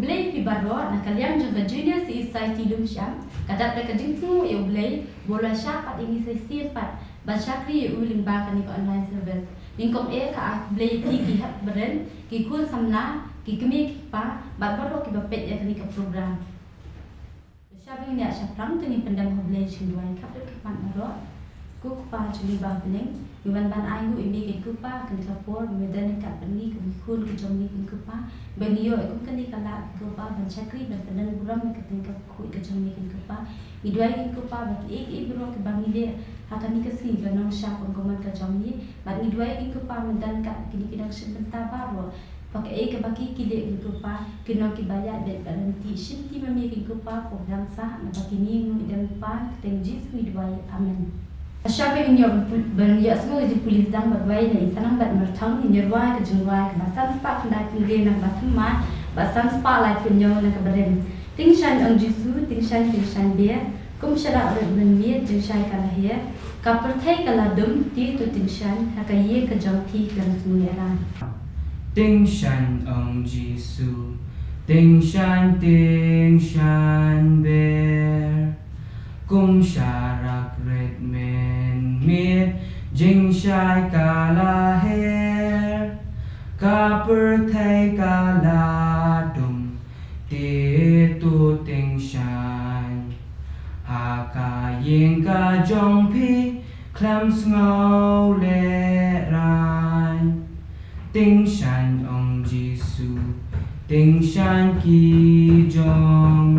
ublay pi baroh na kalian juga junior society Lumshyiap kadap da kajingtu e ublay Lumshyiap at inisiasi pat Bachakri Lyngdoh kan online service lingkong ka ublay ki hat beren ki kun samna ki kemi pa baroh ki bapet ya kan program Sabi ni syapram tu ni pendam ublay Jingrwai kap ke pan baroh ku pa juli ba bening Iwan ban ayu imi ke kupa kan kapor medan kat pergi ke kun ke jong ni kupa benio aku kan di kala kupa ban chakri ban pedan buram ke tingkap ku ke jong ni kupa idwai kupa bagi bro ke bangile akan ni kasi ke Nongsiap pengkoman ke jong ni ban idwai kupa medan kat kini kidang sebentar baru pakai ke bagi kile kupa kena ki bayar bet garanti shinti memi kupa program sah na bagi ni dan pan tengjis idwai amen Siapa yang berniat semua di polis Sdang berway dari Sanangbet Myrthong Jingrwai ke Jingrwai ke basan sepak kendai pinggir nak bateman basan sepak lai punyo nak beren tingsan ang jisu tingsan biar kum syara orang berniat tingsan kalahir kapertai kaladum ti tu tingsan hakaye ke jangti dan semua tingsan ang jisu tingsan biar kum syarak red men mit jing shai kalaher kapertai kaladum ti tu ting shan haka ying ka jong pi klam ngau le ran ting shan ong jisu ting shan ki jong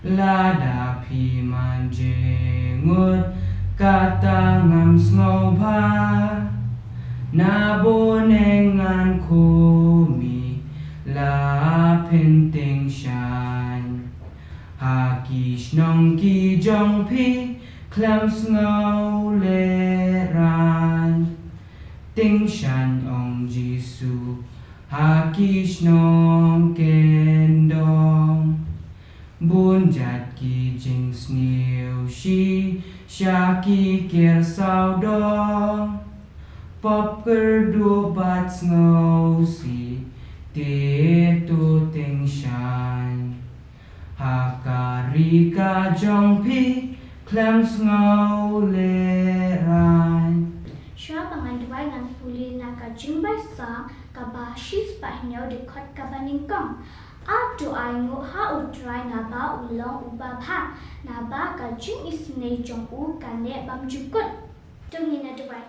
lada pi manjengut kata ngam sngewbha na bonengan kumi la penting shan hakish nong ki jong pi klam sngau leran ting shan ong jisu hakish nong kendong bunjat ki jing snew shi shaki ker saudong pop kerdu bat snow si te tu ting shan hakarika jong pi klam snow leran Shua pangan Duwai Nongpule naka Jingrwai sa kabashis pahinyo de khot kabaningkong Atu aingu ha utrai naba ulong ubabha naba ka jingiseng jong kane bam jukut tungi na Duwai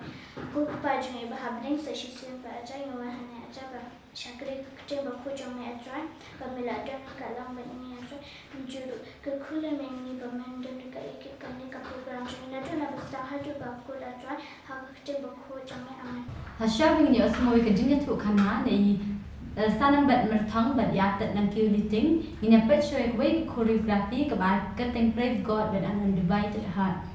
ku pa jong ba habling sa shisin ba aja yo hane aja ba chakre kte ba ku jong me aja ba mila don ka lang ba ni aja juru ke khule me ni ba man don ka ek kane ka program jong na don ba sta ha ju ba ku la aja ha kte ba ku jong me aman Syaping ni asmoi ke Jingiaseng Khynnah ni Sanangbet Myrthong bat yatet nang kiu Lyting ni pet Choreography Choreography ke ba ke template god bat anan Duwai terhad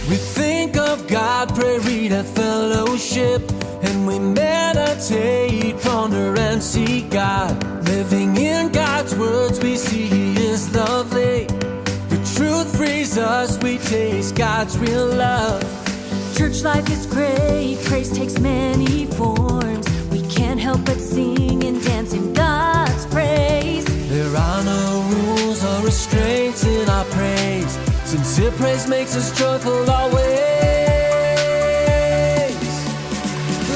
We think of God, pray, read a fellowship, and we meditate, ponder and seek God. Living in God's words, we see He is lovely. The truth frees us, we taste God's real love. Church life is great, praise takes many forms. We can't help but sing and dance in God's praise. There are no rules or restraints in our praise. Sincere praise makes us joyful always.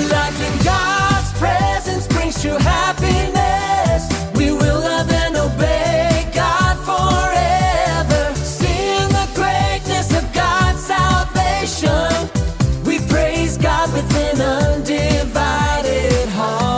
Life in God's presence brings true happiness. We will love and obey God forever. Sing the greatness of God's salvation. We praise God with an undivided heart.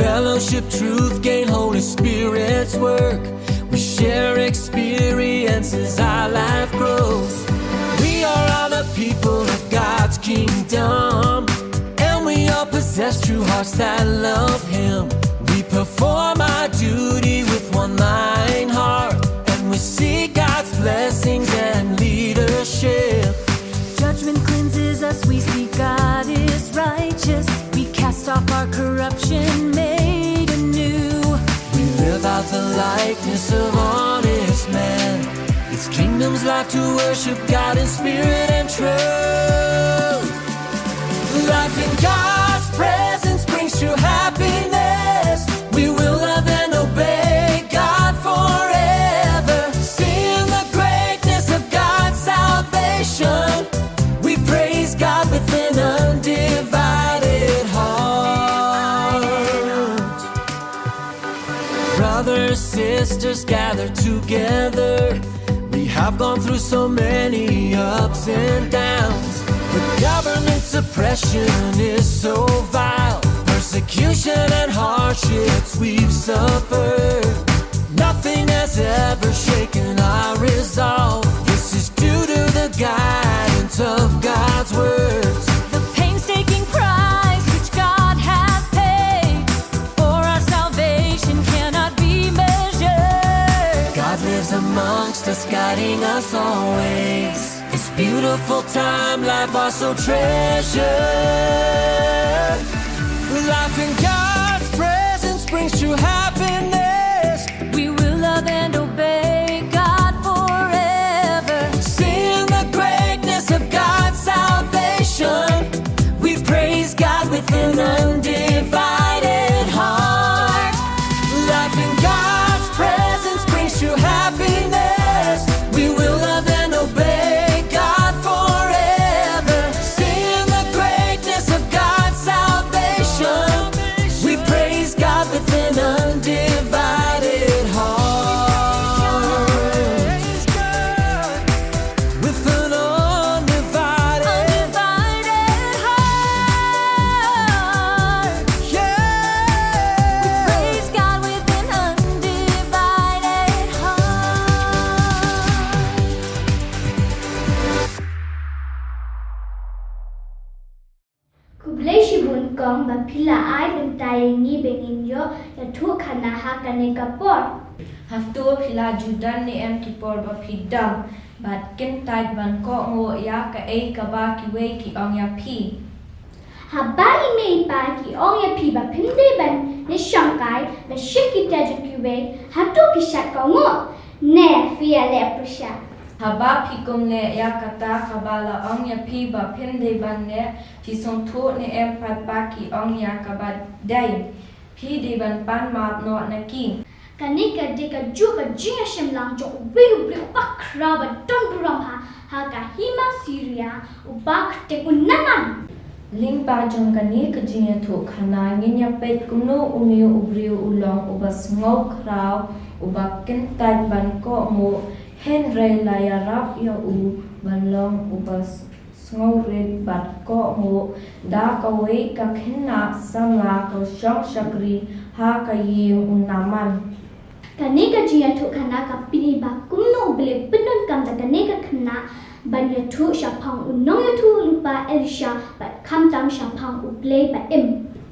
Fellowship, truth, gain, Holy Spirit's work. We share experiences, our life grows. We are all the people of God's kingdom, and we all possess true hearts that love Him. We perform our duty with one mind, heart, and we seek God's blessings and leadership. Judgment cleanses us, we see God is righteous. We cast off our corruption, made anew. We live out the likeness of honest man. It's kingdom's life to worship God in spirit and truth. Life in God's presence brings true happiness. We will love and obey God forever. Seeing the greatness of God's salvation, we praise God with an undivided heart. Brothers, sisters, gather together. We have gone through so many ups and downs. The government suppression is so vile. Persecution and hardships we've suffered. Nothing has ever shaken our resolve. This is due to the guidance of God's words. The painstaking price which God has paid for our salvation cannot be measured. God lives amongst us, guiding us always. This beautiful time, life also treasured. Life in God's presence brings true happiness. We will love and obey God forever. Seeing the greatness of God's salvation, we praise God with an undivided heart. Life in God's presence brings true happiness. We will love and obey God forever. Seeing the greatness of God's salvation, we praise God with an undivided heart. With an undivided Undivided heart. yeah. Praise God with an undivided heart. Kublai shibun kong ba pila ai dum tai ni bengin yo ya thu khana ha kane kapor. Hafto pila Judan ni em kipor ba pidam, but ken tai ban ko ngo ya ka e ka ba ki we ki ong ya pi. Ha ba ime pa ki ong ya pi ba phimde ban ni shankai ba shiki ta ju ki we ha tu ki shat ko ngo ne fia le pusha. Haba pi kum ne ya kata kabala ong ya pi ba pin de ban ne pi song thu ne em pat ba ki ong ya ka ba dai. Pi de ban pan ma no na ki. Kane ka de ka ju ka Jingiaseng lang jo we ba kra ba don buram ha ka hima Syria u ba te unanan. Ling ba jong kani ka jinya thu khana nginya pet kumno umiu ubriu ulong ubas ngau krau uba ken tai ban ko mo Henry la ya rap ya u balong ubas ngau red bat ko mo da ka we ka khenna sanga ka shong shakri ha ka ying unaman. Kane ka jiya thu khana ka pini ba kumno bele pinun kam ta kane ka khana ban ya thu sha phang u nong ya thu lupa Elisha ba kham tam sha phang u play ba em.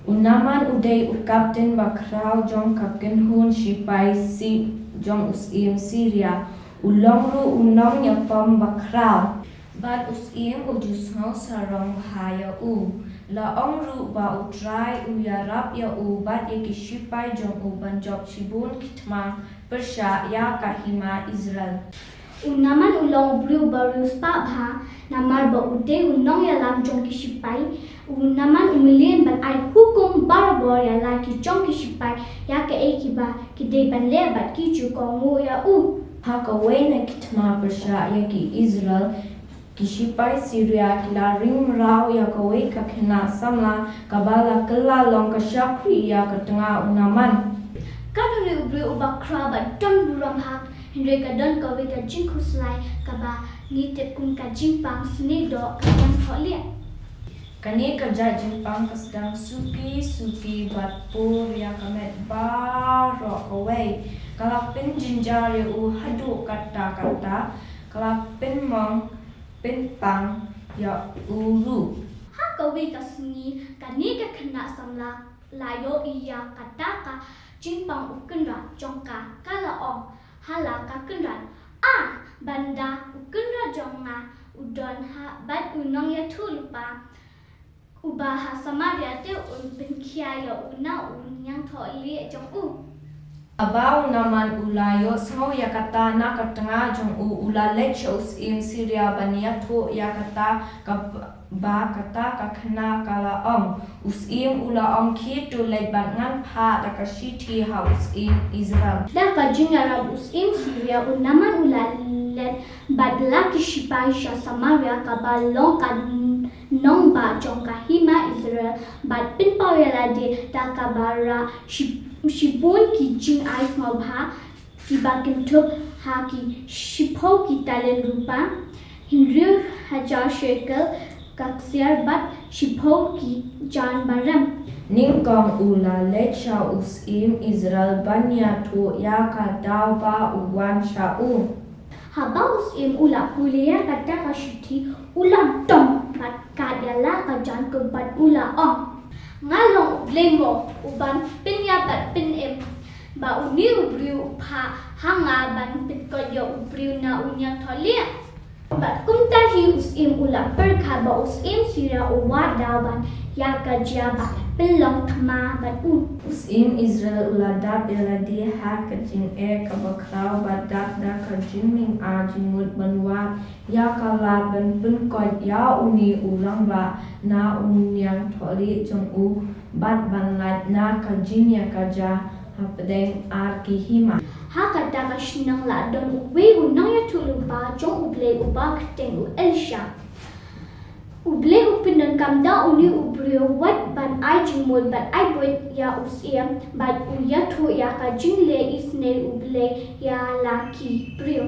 Unaman uday u captain ba krau jong kapken hun shipai si jong us im Syria ulong ru unong ya pom ba krau. But us im u jus ngau sarong haya u la ong ru ba u try u ya rap ya u bat ye ki shipai jong u ban job shibun kitma persha ya kahima Israel. Unaman ulong briu baru spabha namar ba ude Nonggialam jong kisipai unaman umilien ban ai hukum barbor ya laki jong kisipai ya ke ekiba kide ban lebat ki chu kongu ya u Hakaway na kitma persya ya ki Israel kisipai Syria kila ring rau ya kaway kakena samla kabala kela long kasyakri ya ketengah unaman. Kaduri ubri ubakra ba don buram hak Henry ka don ka wika jingkuslai ka ba ngitip kung ka jingpang Lyngdoh ka jang tholia. Kani kerja Jepang Sdang suki batpur ya kamet baroh kaway kalapin jinjar ya hadu kata kalapin mong pinpang ya uru. Ha ka wika sngi kani ka kena samla layo iya kata ka jingpang ukenra jongka kala ong hala ka kenran banda ukenra jonga udon ha bat unong ya tulupa ubaha samaria te benkia ya una unyang tholi jong u Abau naman ulayo smo ya kata na katengah jong ula lechos in Syria bania tu ya kata ba kata kakena kala usim ula ki tu leban ngan pa da kashiti house in Israel. Da ka jingaram usim Syria unaman ula let badla kishipai sha samaria ka balong ka nongba jong ka hima Israel bad pin pawela de da ka bara Shibun ki jing ai sngewbha ki bakin tup ha ki shipo ki talen rupa Hindu 1000 shekel kaksiar bat shipo ki jan baram Ningkong ula lecha usim Israel bania tu ya ka dauba uwan shau. haba usim ula kuliah kata ka shiti ula dom bat kadala ka jan ke bat ula ngalong blemo uban pinya bat pin ba uni ubriu pha hanga ban pit ko yo ubriu na unya tholia bat kumta hi usim ula perkha ba usim sira uwa daban ya ka jaba pelong thma bat Usim Israel ula dab eladi ha kajing kabakrau badak da kajing ning jingud banwa ya kala ban pun ko ya uni ulang ba na unyang tholi jong bat ban lait na kajing ya kaja hapdeng ki hima. ha kata ka shinang la don uwe unang ya tulupa jong uble uba kteng Elisha uble upinan kamda uni ubrio wat ban ai jingmul bat ai boy ya usia bat uya thu ya ka jingle isne uble ya laki brio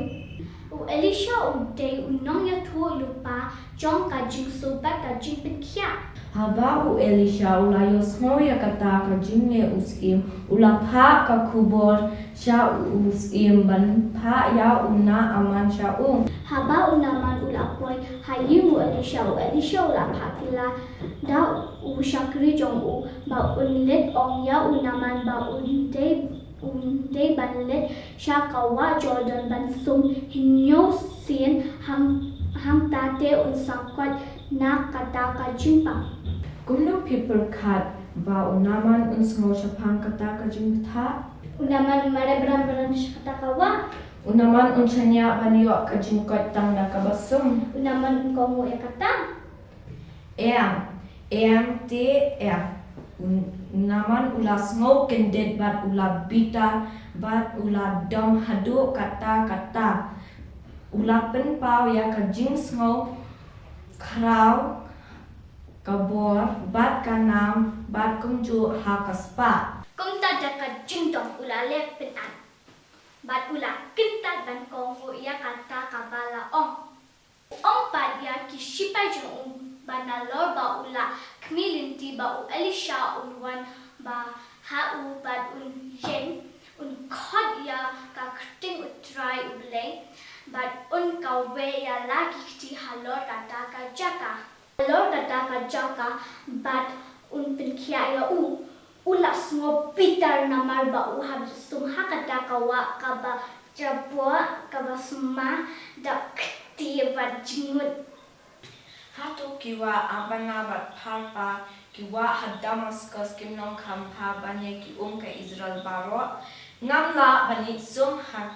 Elisha ude unong ya thu lupa jong ka jingso bat ka jingpin kya Haba Elisha ulayo smo ya kata kajing usim ula pha ka kubor sha usim ban pha ya una aman sha haba unaman ula boy hayu Elisha ula phakila da shakri jong ba unlet ong ya unaman ba unde banlet shakawa Jordan ban sum hinyo sin ham tate unsangkwat na kata ka jingpang Kumno people kat ba unaman unsngo syapang kata kajing tha unaman umare beran kata kawa unaman unsanya banyo kajing kot tang da kabasum unaman kongo ya kata unaman ula sngo kendet bat ula bita bat ula dom hadu kata ula penpau ya kajing sngo krau kabor bat kanam bat kumju hakaspa kung tadaka jingdong ula lek pinan bat ula kintat ban kongo ya kata kabala ong bat ya kishipai jong banalor ba ula kmilinti ba Elisha unwan ba hau bat yen khot ya ka kting utrai uble bat kawe ya lagi kti halor kata ka jaka Lord kata jaka bat penkia ya ula semua pitar namar ba habis sumha kata kawa kaba jabwa kaba suma da kti bat jingut hatu kiwa abanga bat parpa kiwa hadamaskus kimnong kampa banye ki ka Israel baroh ngamla bani sum ha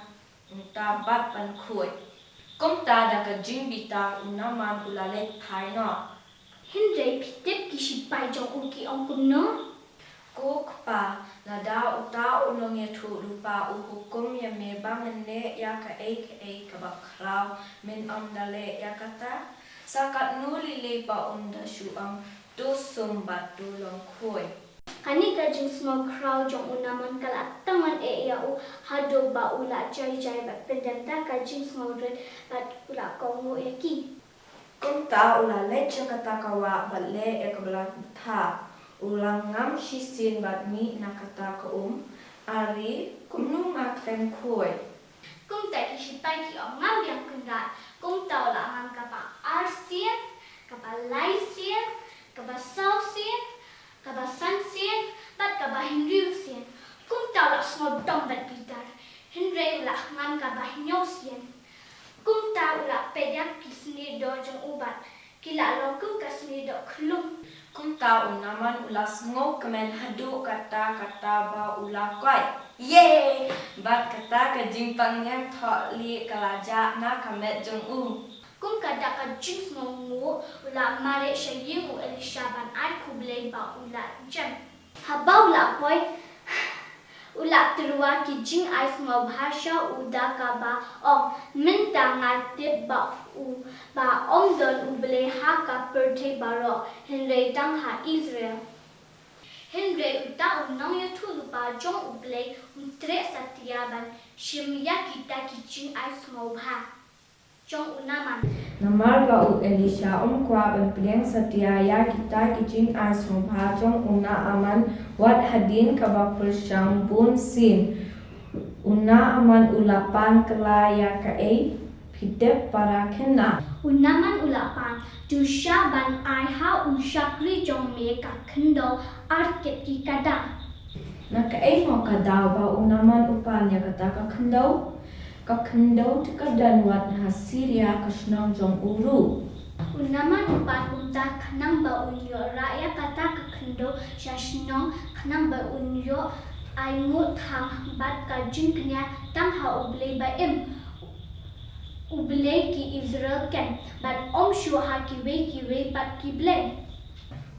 bat ban khuai Kumta da ka jingbita unaman ulale thaino. Hindre pitip kishipai jong uki ongkum no. Kukpa nada uta ulong ya tu lupa uhukum ya mebang ne ya ka kabakrau min dale ya kata sakat nuli lepa unda syuang tu sumbat tulong koi. Kani ka jing small crowd jong unaman kala taman ya u hado ba ula jai bat pendanta ka jing small red bat ula kongo ki. Kumta ulale kata kawa batle ekabla tha ulang ngam shisin bat mi nakata ka ari kumnu ngaklem koi. Kumta kishipai ki ngam yang kendat. Kumta ula ngam kapa arsian, kapa laisian, kapa sausian, kapa sansian, bat kapa hinriusian. Kumta ula small dom bat gitar. Hindre ula ngam kapa hinyosian. Kumta ula pedak kisni do jong ubat. Kila lokum kasni do klum. Kumta unaman ula sngo kemen hadu kata ba ula koi. Yeay! Bat kata ka jimpang yang thok li kalaja na kamet jong u. Kum kada ka jing ngu ula mare shayi u elishaban ai kublei ba ula jam. Haba ula koi ula terua ki jing ai sngewbha uda ka ba minta ngatip ba u ba don uble ha ka perte baroh Henry tang ha Israel. Henry uta unong ya tu lupa jong uble tre satyaban shimya kita ki jing ai sngewbha. Jong unaman. Namar ba u Elisha kwa ban pleng satya ya kita kijing as sngewbha jong una aman wat hadin ka ba persyang bun sin. Una aman ulapan kelaya ka pidep para kena. Unaman ulapan dusha ban ai ha ushakri jong me ka khndo arket ki kada. Na ka mo kadaw ba unaman upan ya kata ka khndo. Kakendau tekadan wat hasiria kasnang jong uru. Unaman upan umta kanang ba unyo raya kata kakendau syasnong kanang ba unyo ay ngut hang bat kajin kenya tang ha uble ba uble ki Israel ken bat shu ha kiwe bat kible.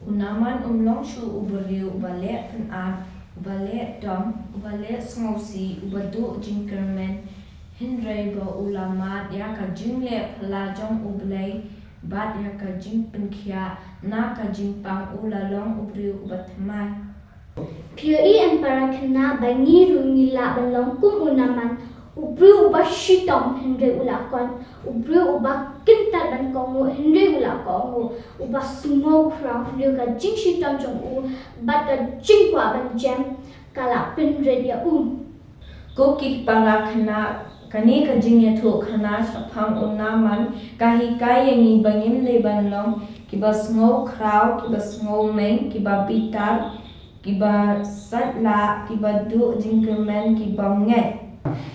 Unaman long shu ubali ubale penat ubale dom ubale sngausi ubadu jingkermen. Hindray ba ulamat ya ka jingle phala jong ublay bat ya ka jing penkhya na ka jing pang ulalong ubri ubatmai. Piyoi empara kena bangi rungila balong kum unaman ubri ubashitom Hindray ulakon ubri ubakinta ban kongu Hindray ulakongu ubasumo krang Hindray ka jing shitom jong u bat ka jing kwa ban jam kala pinred ya Kukik para kena kani ka jing ya tu khana sapang unaman kahi kayangi bangim leban long kiba sngau kraw kiba sngau meng kiba bitar kiba satla kiba du jingkermen kiba nget.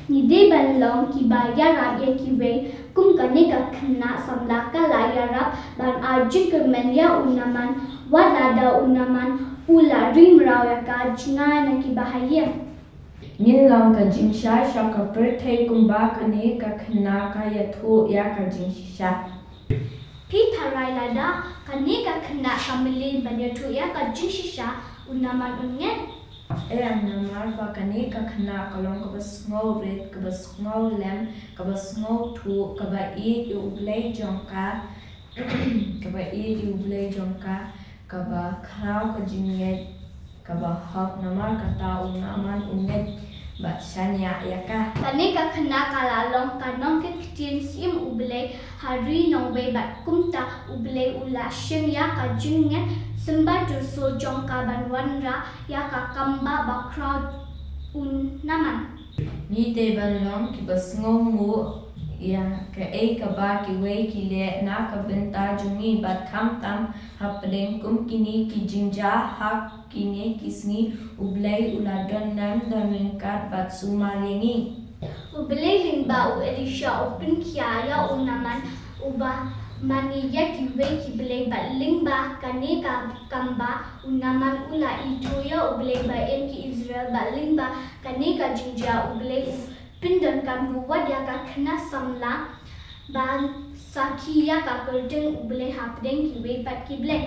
Nide ban long kiba yarab ya kiwe kum kani ka khna samla ka la yarab ban ajingkermen ya unaman wadada unaman ula rimraw ya ka jinga na kiba hayem. Nin lang ka jingsha sha ka perthei kumba kani ka khna ka yathu ya ka jingsha. Pitharai lada kani ka khna kamili ban yathu ya ka jingsha unaman unget. Namar ba kani ka khna kalong ka basngau red ka basngau lem ka basngau thu ka ba ublay jongka ka ba ublay jongka ka ba khraw ka jinget ka ba hak namar ka taong naman unget ba shanya yaka. Kani ka khna kalalong kanong kitin sim ublay hari nongbe bat kumta ublay ula shim ya ka jinget semba so jong ka banwanra ya ka kamba ba crowd naman. Ni te ban long ki basngau mu ya ka ka ba ki we ki le na ka bynta jungi bat kham tam hapdeng kum kini ki jingja hak kini kisni ublay uladon nam damingkat bat sumalengi. Ublay lingba u Elisha open kya ya unaman uba mani ya ki we ki blay bat lingba kani ka kamba unaman ula itu ya ublay ba ki Israel bat lingba kani ka jingja ublay pindon kam ruwad ya ka khna samla Bang sakia ka kerdeng ubele hapdeng ki wepat ki blek.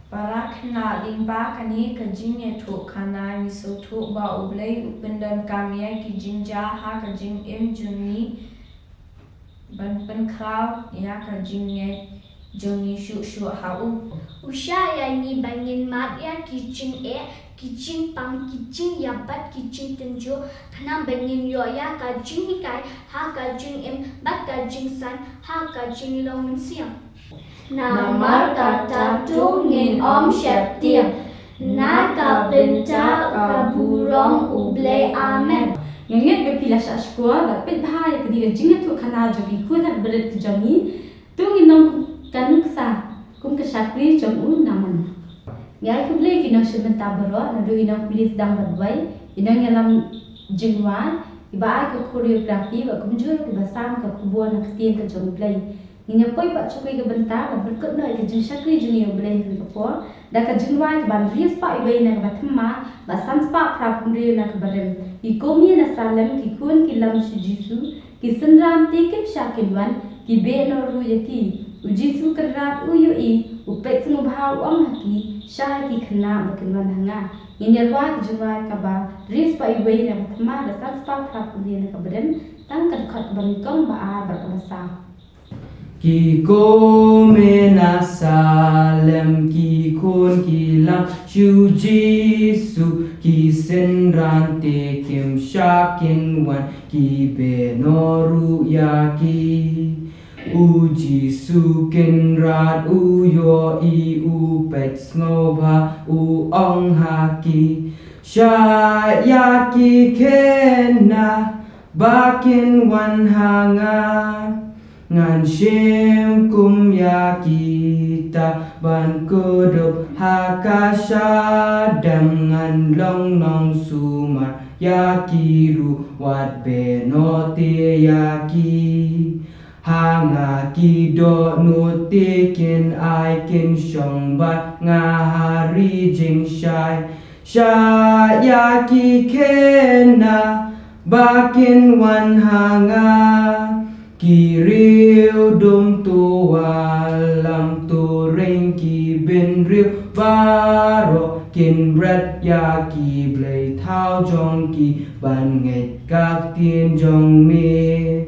Para khna lingba kani ka jing ye tho khana mi so tho ba ublei upendan kamya ki jinja ha ka jing em juni ban pen kraw ya ka jing ye joni shu shu ha u Usha ya ni bangin mat ya kitchen kitchen pang kitchen yabat kitchen tenjo khana bangin yo ya ka jing kai ha ka jing em bat ka jing san ha ka jing long min siam. Nama kata tu ngin Lumshyiap tiang na ka bynta ka burong ublei amen. Yang nget bepila sya skua da pet bahaya kediga jingat tu kana jogi kuna berat ke jogi tu nginong kanuk sa kum ke syakri jong naman. Ngai ku blei kinong shimenta baroh na do inong pulis Sdang Duwai inong nyalam Jingrwai iba ke Choreography wa kumjur ke basam ke kubuan na ketien ke jong blei. Nginya poi pak cukui ke benta dan berkut noi ke jing syakri juni blei ke kepo da ke Jingrwai ke ban rias pak ibai na ke bathma ba sans pak prap kumri na ke barem ki komi na salam ki kun ki lam jisu ki sendram tekim syakilwan ki be no ru yaki ujisu kerat uyu i upek sngewbha ong haki syah ki khna bakin wan hanga nginya wa Jingrwai ka ba rias pak ibai na bathma ba sans pak prap kumri na ke barem tang kan khot ban kong ba a ba ka Ki ko mena salem ki kun ki lam shu jisu ki senran te kim shakin wan ki be noru ya ki u jisu kin rat u yo I u pek sngewbha u ong ha ki sha ya ki Khynnah bakin wan hanga ngan shim kum ya kita ban kudup hakasha dengan long nong sumar ya kiru wat benote ya ki hanga ki do nutikin ai kin shong bat ngahari jing shai sha ya ki Khynnah bakin wan hanga Kiriu dum tu walam tu ring ki bin riu baroh kin bret ya ki blei thao jong ki ban nget kak tien jong me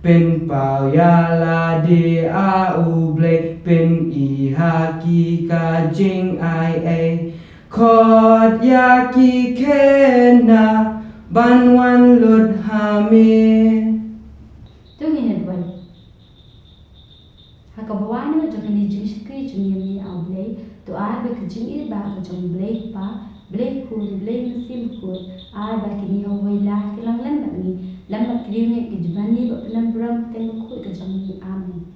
pin pao ya la de a u blei pin I ha ki ka jing ai a khot ya ki Khynnah ban wan lut ha me Hakabawana jokani jing syakri jung yami au blei tu a ba ke jing ba ke jong blei pa blei kun blei musim kun a ba kini ho wailah ke lang lan ni lam ba kini ke jibani ba pelam bram teng ku ke jong ni amen.